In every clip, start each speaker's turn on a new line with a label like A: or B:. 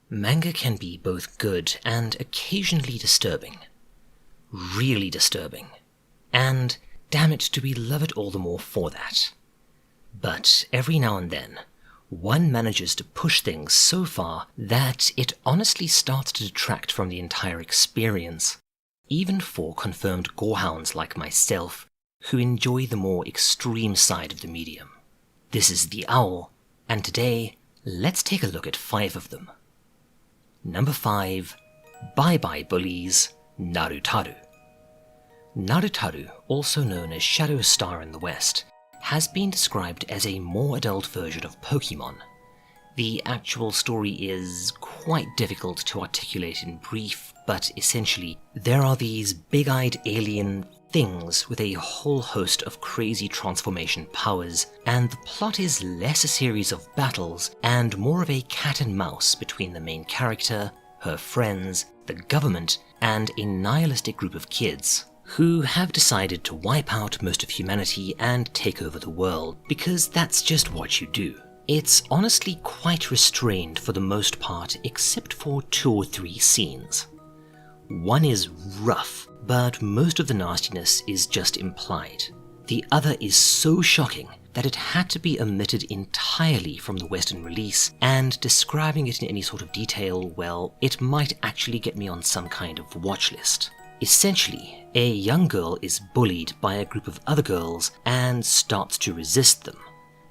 A: Manga can be both good and occasionally disturbing. Really disturbing. And, damn it, do we love it all the more for that. But every now and then, one manages to push things so far that it honestly starts to detract from the entire experience, even for confirmed gorehounds like myself, who enjoy the more extreme side of the medium. This is The Owl, and today, let's take a look at 5 of them. Number 5, Bye Bye Bullies, Narutaru. Narutaru, also known as Shadow Star in the West, has been described as a more adult version of Pokemon. The actual story is quite difficult to articulate in brief, but essentially, there are these big-eyed alien things with a whole host of crazy transformation powers, and the plot is less a series of battles and more of a cat and mouse between the main character, her friends, the government, and a nihilistic group of kids who have decided to wipe out most of humanity and take over the world, because that's just what you do. It's honestly quite restrained for the most part, except for 2 or 3 scenes. One is rough, but most of the nastiness is just implied. The other is so shocking that it had to be omitted entirely from the Western release, and describing it in any sort of detail, well, it might actually get me on some kind of watch list. Essentially, a young girl is bullied by a group of other girls and starts to resist them.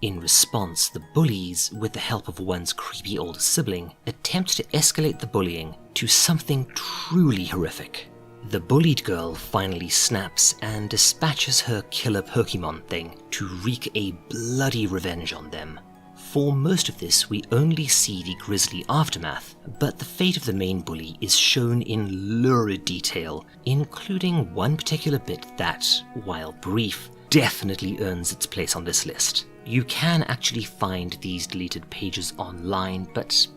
A: In response, the bullies, with the help of one's creepy older sibling, attempt to escalate the bullying to something truly horrific. The bullied girl finally snaps and dispatches her killer Pokemon thing to wreak a bloody revenge on them. For most of this, we only see the grisly aftermath, but the fate of the main bully is shown in lurid detail, including one particular bit that, while brief, definitely earns its place on this list. You can actually find these deleted pages online, but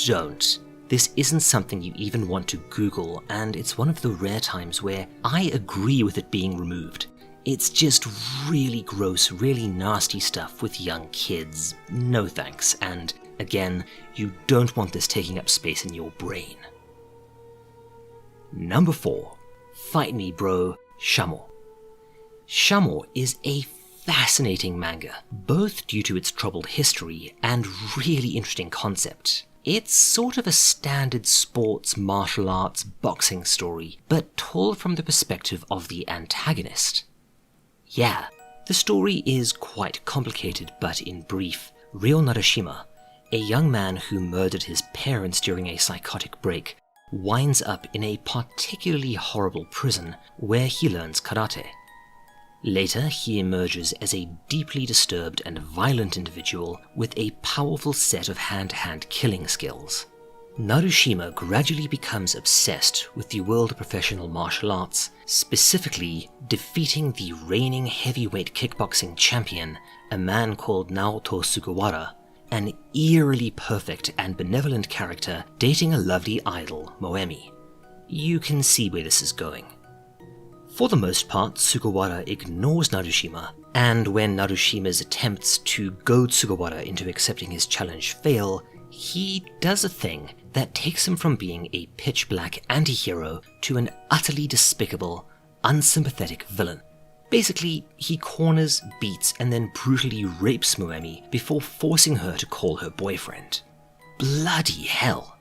A: don't. This isn't something you even want to Google, and it's one of the rare times where I agree with it being removed. It's just really gross, really nasty stuff with young kids. No thanks, and again, you don't want this taking up space in your brain. Number 4, Fight Me Bro, Shamo. Shamo is a fascinating manga, both due to its troubled history and really interesting concept. It's sort of a standard sports, martial arts, boxing story, but told from the perspective of the antagonist. Yeah, the story is quite complicated, but in brief, Ryo Narashima, a young man who murdered his parents during a psychotic break, winds up in a particularly horrible prison where he learns karate. Later, he emerges as a deeply disturbed and violent individual with a powerful set of hand-to-hand killing skills. Narashima gradually becomes obsessed with the world of professional martial arts, specifically defeating the reigning heavyweight kickboxing champion, a man called Naoto Sugawara, an eerily perfect and benevolent character dating a lovely idol, Moemi. You can see where this is going. For the most part, Sugawara ignores Narashima, and when Narushima's attempts to goad Sugawara into accepting his challenge fail, he does a thing that takes him from being a pitch-black anti-hero to an utterly despicable, unsympathetic villain. Basically, he corners, beats, and then brutally rapes Moemi before forcing her to call her boyfriend. Bloody hell!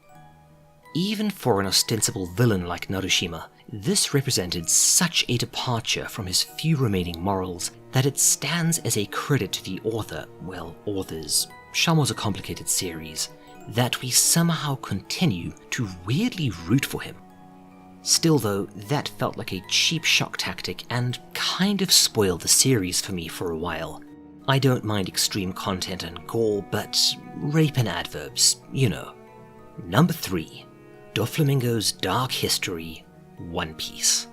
A: Even for an ostensible villain like Narashima, this represented such a departure from his few remaining morals that it stands as a credit to the author, well, authors, Shamo's a complicated series, that we somehow continue to weirdly root for him. Still though, that felt like a cheap shock tactic and kind of spoiled the series for me for a while. I don't mind extreme content and gore, but rape and adverbs, you know. Number 3, Doflamingo's Dark History, One Piece.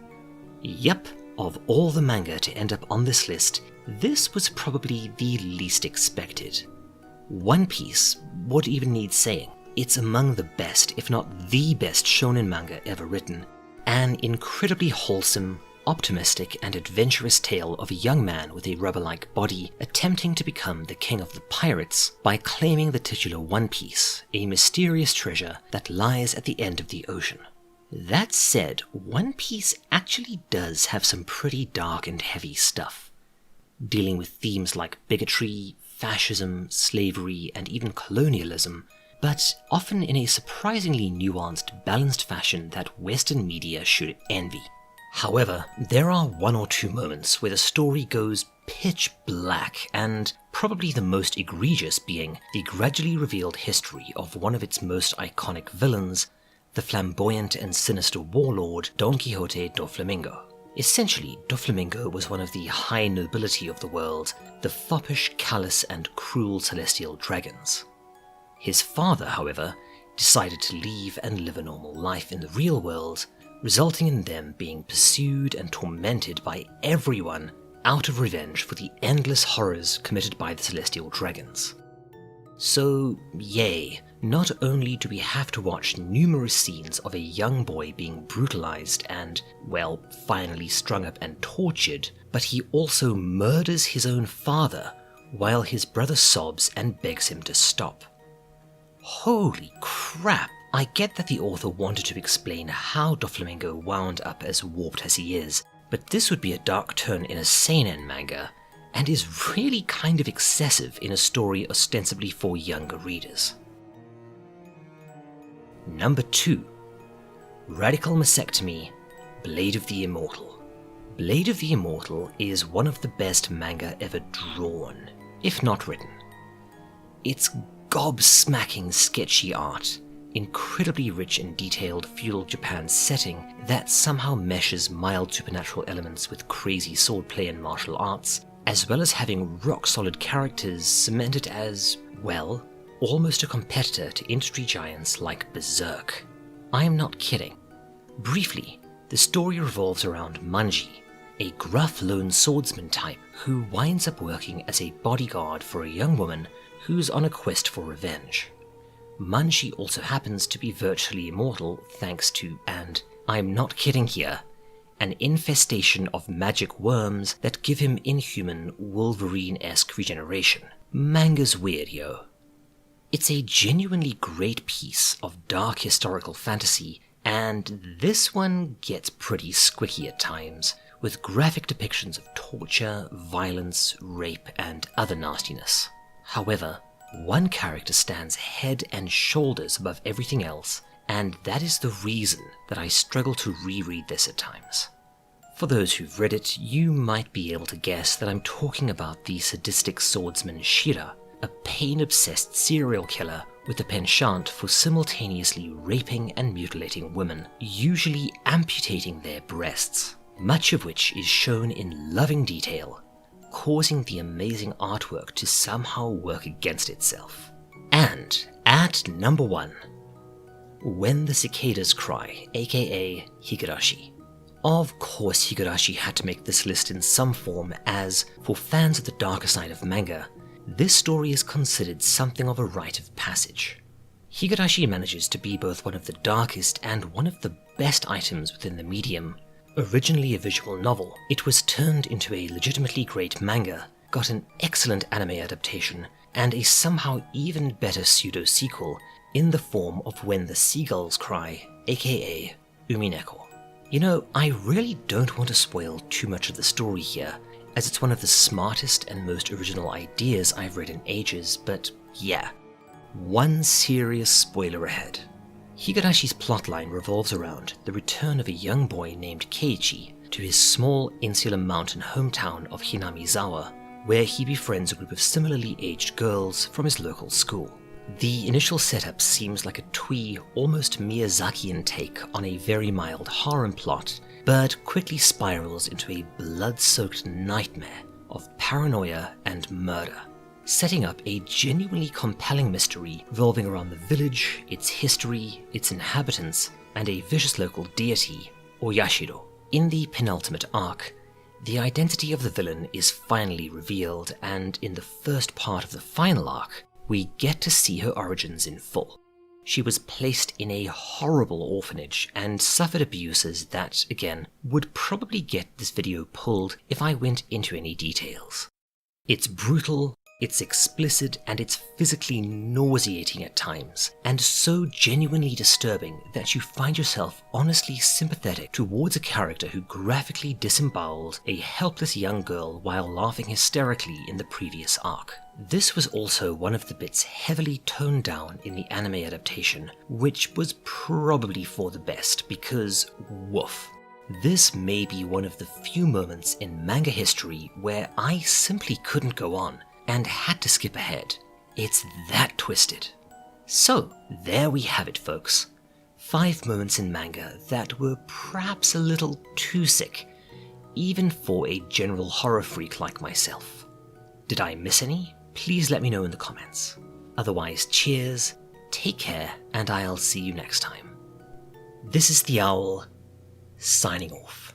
A: Yep, of all the manga to end up on this list, this was probably the least expected. One Piece, what even needs saying? It's among the best, if not the best shonen manga ever written. An incredibly wholesome, optimistic and adventurous tale of a young man with a rubber-like body attempting to become the king of the pirates by claiming the titular One Piece, a mysterious treasure that lies at the end of the ocean. That said, One Piece actually does have some pretty dark and heavy stuff, dealing with themes like bigotry, fascism, slavery, and even colonialism, but often in a surprisingly nuanced, balanced fashion that Western media should envy. However, there are one or two moments where the story goes pitch black, and probably the most egregious being the gradually revealed history of one of its most iconic villains, the flamboyant and sinister warlord Don Quixote Doflamingo. Essentially, Doflamingo was one of the high nobility of the world, the foppish, callous, and cruel celestial dragons. His father, however, decided to leave and live a normal life in the real world, resulting in them being pursued and tormented by everyone out of revenge for the endless horrors committed by the celestial dragons. So, yay, not only do we have to watch numerous scenes of a young boy being brutalized and, well, finally strung up and tortured, but he also murders his own father while his brother sobs and begs him to stop. Holy crap! I get that the author wanted to explain how Doflamingo wound up as warped as he is, but this would be a dark turn in a seinen manga, and is really kind of excessive in a story ostensibly for younger readers. Number 2. Radical Mastectomy, Blade of the Immortal. Blade of the Immortal is one of the best manga ever drawn, if not written. It's gobsmacking sketchy art, incredibly rich and detailed feudal Japan setting that somehow meshes mild supernatural elements with crazy swordplay and martial arts, as well as having rock-solid characters cemented as, well, almost a competitor to industry giants like Berserk. I am not kidding. Briefly, the story revolves around Manji, a gruff lone swordsman type who winds up working as a bodyguard for a young woman who's on a quest for revenge. Manji also happens to be virtually immortal thanks to, and I'm not kidding here, an infestation of magic worms that give him inhuman Wolverine-esque regeneration. Manga's weird, yo. It's a genuinely great piece of dark historical fantasy, and this one gets pretty squicky at times, with graphic depictions of torture, violence, rape, and other nastiness. However, one character stands head and shoulders above everything else, and that is the reason that I struggle to reread this at times. For those who've read it, you might be able to guess that I'm talking about the sadistic swordsman Shira, a pain-obsessed serial killer with a penchant for simultaneously raping and mutilating women, usually amputating their breasts, much of which is shown in loving detail, causing the amazing artwork to somehow work against itself. And at number 1, When the Cicadas Cry, aka Higurashi. Of course Higurashi had to make this list in some form, as, for fans of the darker side of manga, this story is considered something of a rite of passage. Higurashi manages to be both one of the darkest and one of the best items within the medium. Originally a visual novel, it was turned into a legitimately great manga, got an excellent anime adaptation, and a somehow even better pseudo-sequel in the form of When the Seagulls Cry, aka Umineko. You know, I really don't want to spoil too much of the story here, as it's one of the smartest and most original ideas I've read in ages, but yeah, one serious spoiler ahead. Higurashi's plotline revolves around the return of a young boy named Keiichi to his small insular mountain hometown of Hinamizawa, where he befriends a group of similarly aged girls from his local school. The initial setup seems like a twee, almost Miyazakian take on a very mild harem plot, but quickly spirals into a blood-soaked nightmare of paranoia and murder, setting up a genuinely compelling mystery revolving around the village, its history, its inhabitants, and a vicious local deity, Oyashiro. In the penultimate arc, the identity of the villain is finally revealed, and in the first part of the final arc, we get to see her origins in full. She was placed in a horrible orphanage and suffered abuses that, again, would probably get this video pulled if I went into any details. It's brutal, it's explicit, and it's physically nauseating at times, and so genuinely disturbing that you find yourself honestly sympathetic towards a character who graphically disemboweled a helpless young girl while laughing hysterically in the previous arc. This was also one of the bits heavily toned down in the anime adaptation, which was probably for the best because, woof. This may be one of the few moments in manga history where I simply couldn't go on and had to skip ahead. It's that twisted. So, there we have it, folks. 5 moments in manga that were perhaps a little too sick, even for a general horror freak like myself. Did I miss any? Please let me know in the comments. Otherwise, cheers, take care, and I'll see you next time. This is the Owl, signing off.